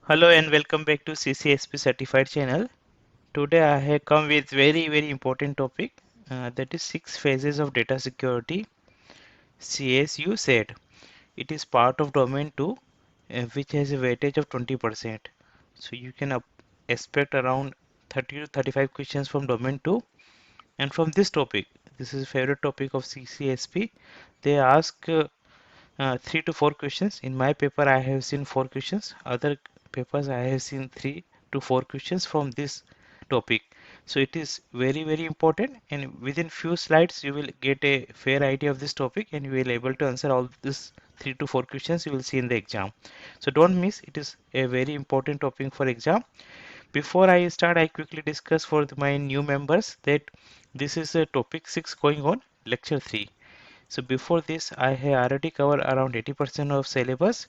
Hello and welcome back to CCSP Certified channel. Today I have come with very important topic, that is 6 phases of data security, CSUSAD. It is part of domain 2, which has a weightage of 20%. So you can expect around 30 to 35 questions from domain 2. And from this topic, this is favorite topic of CCSP, they ask 3 to 4 questions. In my paper, I have seen 4 questions. Other papers, I have seen 3 to 4 questions from this topic. So it is very important. And within few slides, you will get a fair idea of this topic, and you will able to answer all this 3 to 4 questions you will see in the exam. So don't miss. It is a very important topic for exam. Before I start, I quickly discuss for my new members that this is a topic 6 going on, lecture 3. So before this, I have already covered around 80% of syllabus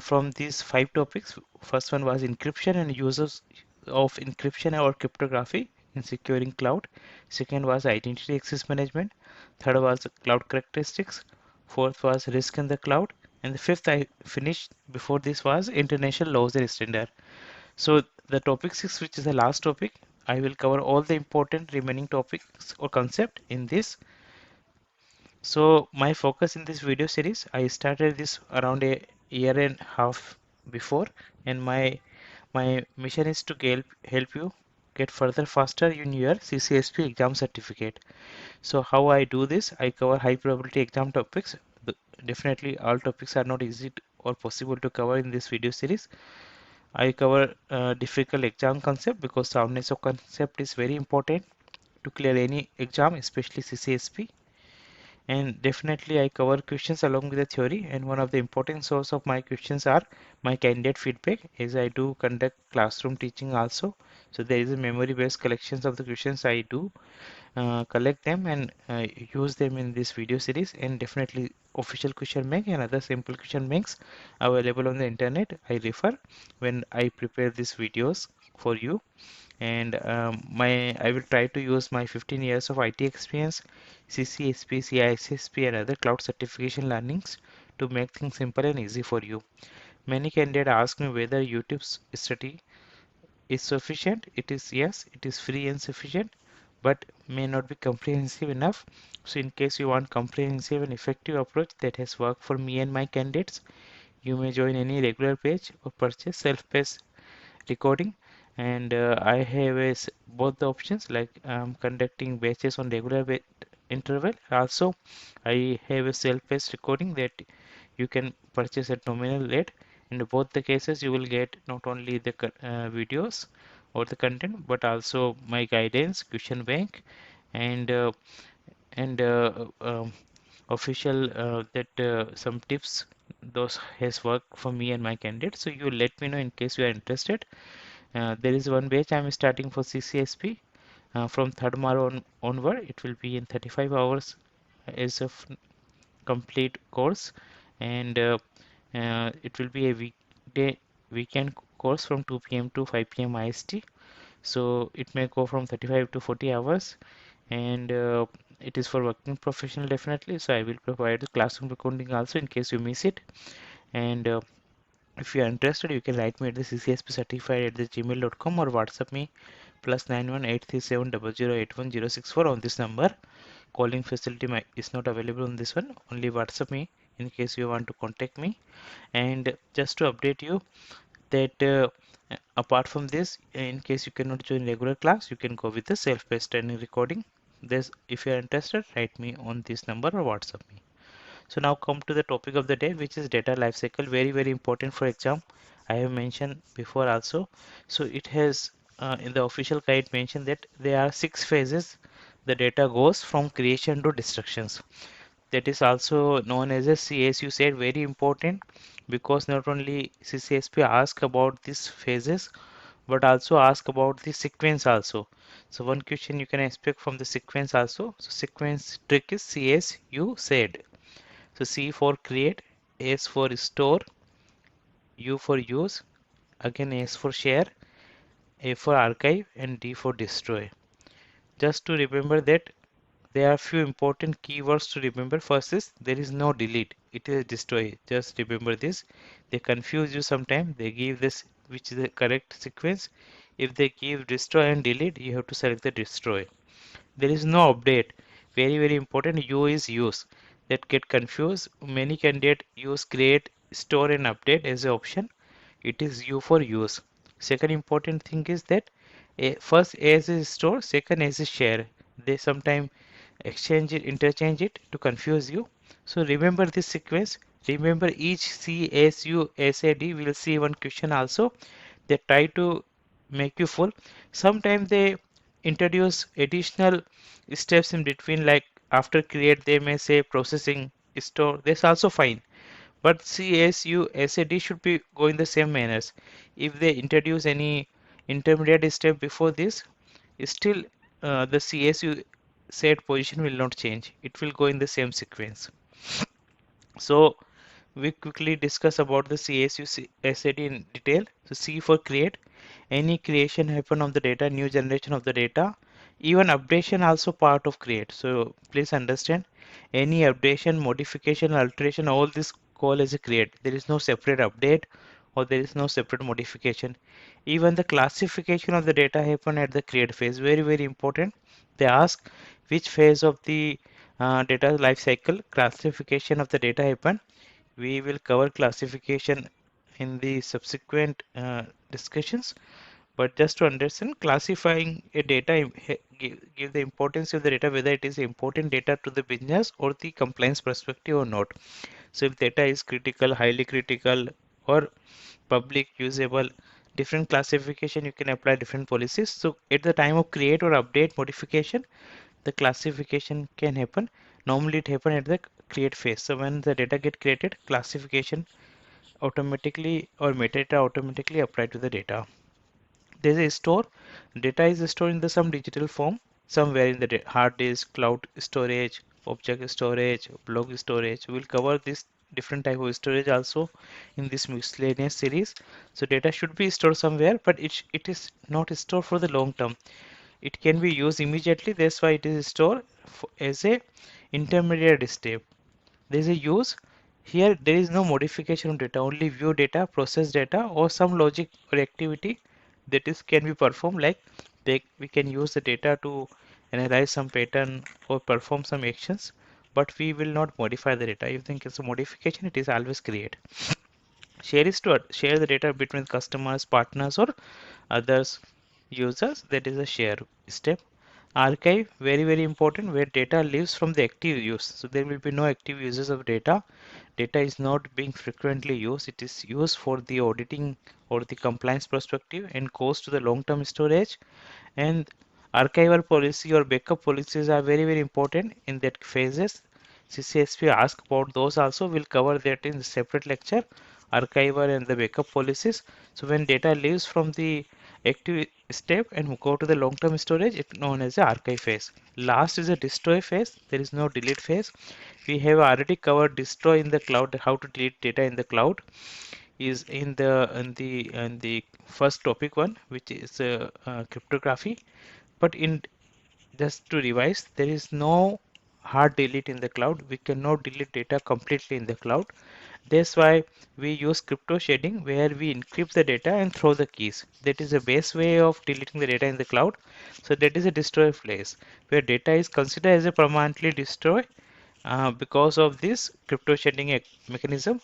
from these 5 topics. First one was encryption and uses of encryption or cryptography in securing cloud. Second was identity access management. Third was cloud characteristics. Fourth was risk in the cloud. And the fifth I finished before this was international laws and standard. So the topic 6, which is the last topic, I will cover all the important remaining topics or concept in this. So my focus in this video series, I started this around a year and a half before, and my mission is to help you get further faster in your CCSP exam certificate. So how I do this, I cover high probability exam topics. Definitely all topics are not easy or possible to cover in this video series. I cover difficult exam concept because soundness of concept is very important to clear any exam, especially CCSP. And definitely I cover questions along with the theory, and one of the important source of my questions are my candidate feedback, as I do conduct classroom teaching also. So there is a memory based collections of the questions. I do collect them and use them in this video series. And definitely official question bank and other simple question banks available on the internet I refer when I prepare these videos for you. And I will try to use my 15 years of IT experience, CCSP, CISSP, and other cloud certification learnings to make things simple and easy for you. Many candidates ask me whether YouTube's study is sufficient. It is yes, it is free and sufficient, but may not be comprehensive enough. So in case you want comprehensive and effective approach that has worked for me and my candidates, you may join any regular page or purchase self-paced recording. And I have both the options, like conducting batches on regular interval. Also I have a self-paced recording that you can purchase at nominal rate. In both the cases you will get not only the videos or the content, but also my guidance, question bank, and official that some tips those has worked for me and my candidate. So you let me know in case you are interested. There is one batch I'm starting for CCSP from 3rd March onward. It will be in 35 hours as of complete course, and it will be a weekend course from 2 p.m. to 5 p.m. IST. So it may go from 35 to 40 hours, and it is for working professional definitely. So I will provide the classroom recording also in case you miss it. And if you are interested, you can write me at the ccsp-certified at the gmail.com or WhatsApp me +91 837 0081 064 on this number. Calling facility is not available on this one. Only WhatsApp me in case you want to contact me. And just to update you that apart from this, in case you cannot join regular class, you can go with the self-paced training recording. This, if you are interested, write me on this number or WhatsApp me. So now come to the topic of the day, which is data lifecycle. Very important for exam. I have mentioned before also. So it has in the official guide mentioned that there are 6 phases the data goes from creation to destructions. That is also known as a CSUSAD. Very important because not only CCSP ask about these phases, but also ask about the sequence also. So one question you can expect from the sequence also. So sequence trick is CSUSAD. So C for create, S for store, U for use, again S for share, A for archive, and D for destroy. Just to remember that there are few important keywords to remember. First is there is no delete, it is destroy. Just remember this. They confuse you sometimes. They give this which is the correct sequence. If they give destroy and delete, you have to select the destroy. There is no update. Very, very important. U is use. That get confused. Many candidate use create, store and update as an option. It is U for use. Second important thing is that first as is store, second as is share. They sometimes exchange it, interchange it to confuse you. So remember this sequence. Remember each CSUSAD. We'll see one question also. They try to make you full. Sometimes they introduce additional steps in between, like after create they may say processing, store. That's also fine. But CSUSAD should be going the same manners. If they introduce any intermediate step before this, still the CSU set position will not change. It will go in the same sequence. So we quickly discuss about the CSU SAD in detail. So C for create. Any creation happen of the data, new generation of the data, even updation also part of create. So please understand, any updation, modification, alteration, all this call as a create. There is no separate update or there is no separate modification. Even the classification of the data happen at the create phase. Very, very important. They ask which phase of the data life cycle classification of the data happen. We will cover classification in the subsequent discussions. But just to understand, classifying a data give the importance of the data, whether it is important data to the business or the compliance perspective or not. So if data is critical, highly critical, or public usable, different classification you can apply different policies. So at the time of create or update modification, the classification can happen. Normally it happen at the create phase. So when the data get created, classification automatically or metadata automatically apply to the data. There's a store. Data is stored in the some digital form somewhere in the hard disk, cloud storage, object storage, block storage. We'll cover this different type of storage also in this miscellaneous series. So data should be stored somewhere, but it is not stored for the long term. It can be used immediately. That's why it is stored as a intermediate step. There is a use. Here there is no modification of data, only view data, process data, or some logic or activity that is can be performed, like we can use the data to analyze some pattern or perform some actions, but we will not modify the data. If think it's a modification, it is always create. Share is to share the data between customers, partners, or others users. That is a share step. Archive, very, very important, where data lives from the active use. So there will be no active uses of data. Data is not being frequently used. It is used for the auditing or the compliance perspective and goes to the long-term storage. And archival policy or backup policies are very, very important in that phases. CCSP ask about those also. We'll cover that in separate lecture, archival and the backup policies. So when data leaves from the active step and go to the long-term storage, it's known as the archive phase. Last is a destroy phase. There is no delete phase. We have already covered destroy in the cloud, how to delete data in the cloud is in the first topic one, which is cryptography. But in just to revise, there is no hard delete in the cloud. We cannot delete data completely in the cloud. That's why we use crypto shading, where we encrypt the data and throw the keys. That is the best way of deleting the data in the cloud. So that is a destroy phase, where data is considered as a permanently destroyed because of this crypto shading mechanism.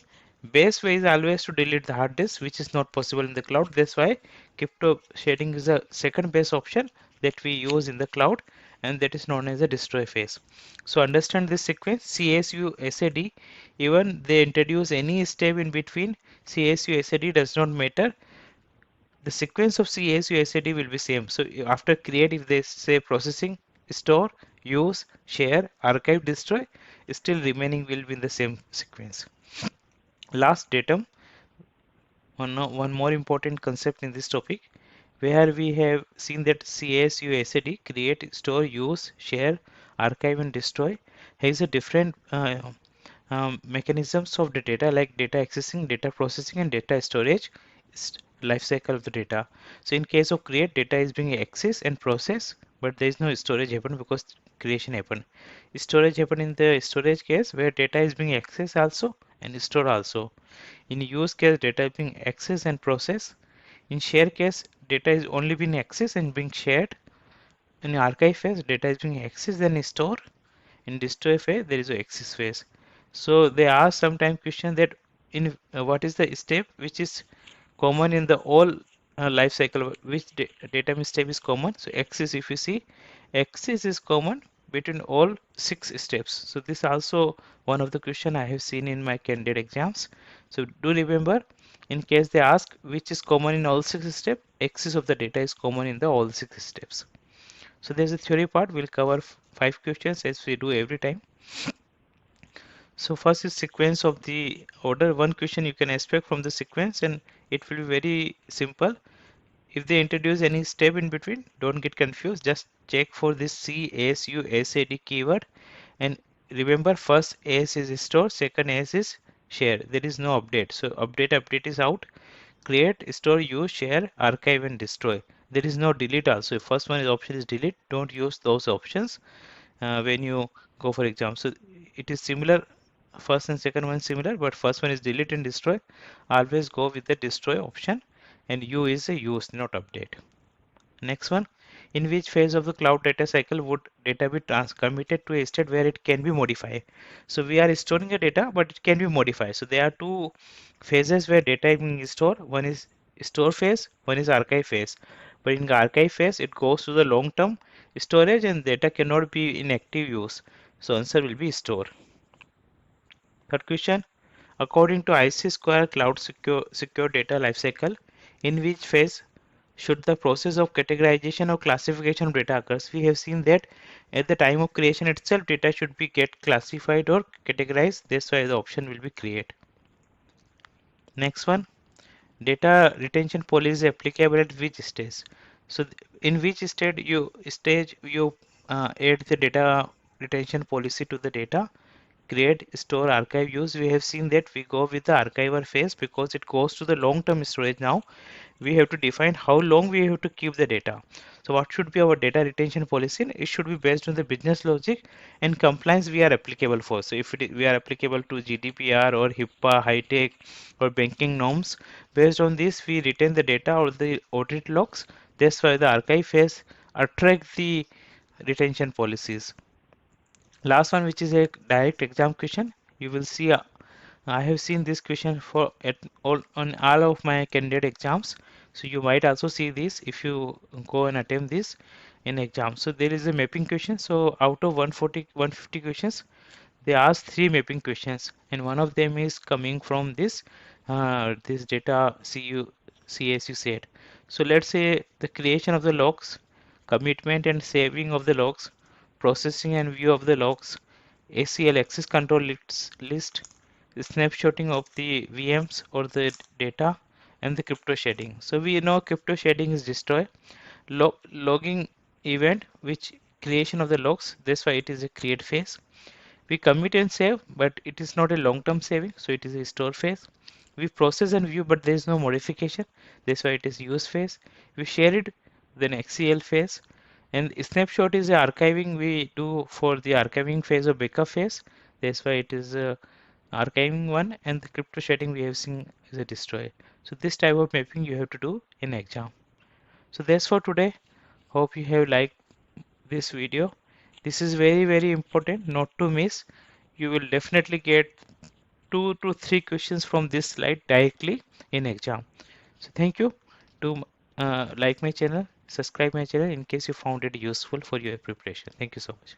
Best way is always to delete the hard disk, which is not possible in the cloud. That's why crypto shading is a second best option that we use in the cloud, and that is known as a destroy phase. So understand this sequence. CSU SAD, even they introduce any step in between, CSU SAD does not matter. The sequence of CSU SAD will be same. So after create, if they say processing, store, use, share, archive, destroy, still remaining will be in the same sequence. Last datum, one more important concept in this topic, where we have seen that CSUSAD, create, store, use, share, archive, and destroy, has a different mechanisms of the data, like data accessing, data processing, and data storage life cycle of the data. So in case of create, data is being accessed and processed, but there is no storage happen because creation happen. Storage happen in the storage case, where data is being accessed also and stored also. In use case, data is being accessed and processed. In share case, data is only being accessed and being shared. In archive phase, data is being accessed and stored. In destroy phase, there is a access phase. So they ask sometimes question that in what is the step which is common in the all life cycle, which data step is common. So axis, if you see, axis is common between all 6 steps. So this also one of the question I have seen in my candidate exams. So do remember, in case they ask which is common in all 6 steps, axis of the data is common in the all 6 steps. So there's a theory part. We'll cover 5 questions as we do every time. So first is sequence of the order. One question you can expect from the sequence, and it will be very simple. If they introduce any step in between, don't get confused. Just check for this CSUSAD keyword, and remember, first AS is store, second AS is share. There is no update. So update is out. Create, store, use, share, archive, and destroy. There is no delete also. If first one is option is delete, don't use those options when you go for exam. So it is similar. First and second one similar, but first one is delete and destroy. Always go with the destroy option, and U is a use, not update. Next one, in which phase of the cloud data cycle would data be committed to a state where it can be modified? So we are storing the data, but it can be modified. So there are two phases where data is being stored. One is store phase, one is archive phase. But in the archive phase, it goes to the long-term storage and data cannot be in active use. So answer will be store. Third question, according to IC2 cloud secure data lifecycle, in which phase should the process of categorization or classification of data occurs? We have seen that at the time of creation itself, data should be get classified or categorized. That's why the option will be create. Next one, data retention policy is applicable at which stage? So in which stage you add the data retention policy to the data? Create, store, archive, use. We have seen that we go with the archiver phase because it goes to the long-term storage now. We have to define how long we have to keep the data. So what should be our data retention policy? It should be based on the business logic and compliance we are applicable for. So if we are applicable to GDPR or HIPAA, high-tech or banking norms, based on this we retain the data or the audit logs. That's why the archive phase attract the retention policies. Last one, which is a direct exam question, you will see I have seen this question for at all on all of my candidate exams. So you might also see this if you go and attempt this in exam. So there is a mapping question. So out of 140, 150 questions, they ask 3 mapping questions, and one of them is coming from this data CSUSAD. So let's say the creation of the logs, commitment and saving of the logs, processing and view of the logs, ACL access control list, snapshotting of the VMs or the data, and the crypto shading. So we know crypto shading is destroy. Logging event, which creation of the logs, that's why it is a create phase. We commit and save, but it is not a long-term saving, so it is a store phase. We process and view, but there is no modification, that's why it is use phase. We share it, then XCL phase. And snapshot is the archiving we do for the archiving phase or backup phase, that's why it is archiving one. And the crypto shading we have seen is a destroy. So this type of mapping you have to do in exam. So that's for today. Hope you have liked this video. This is very important not to miss. You will definitely get 2 to 3 questions from this slide directly in exam. So thank you. To like my channel, subscribe my channel in case you found it useful for your preparation. Thank you so much.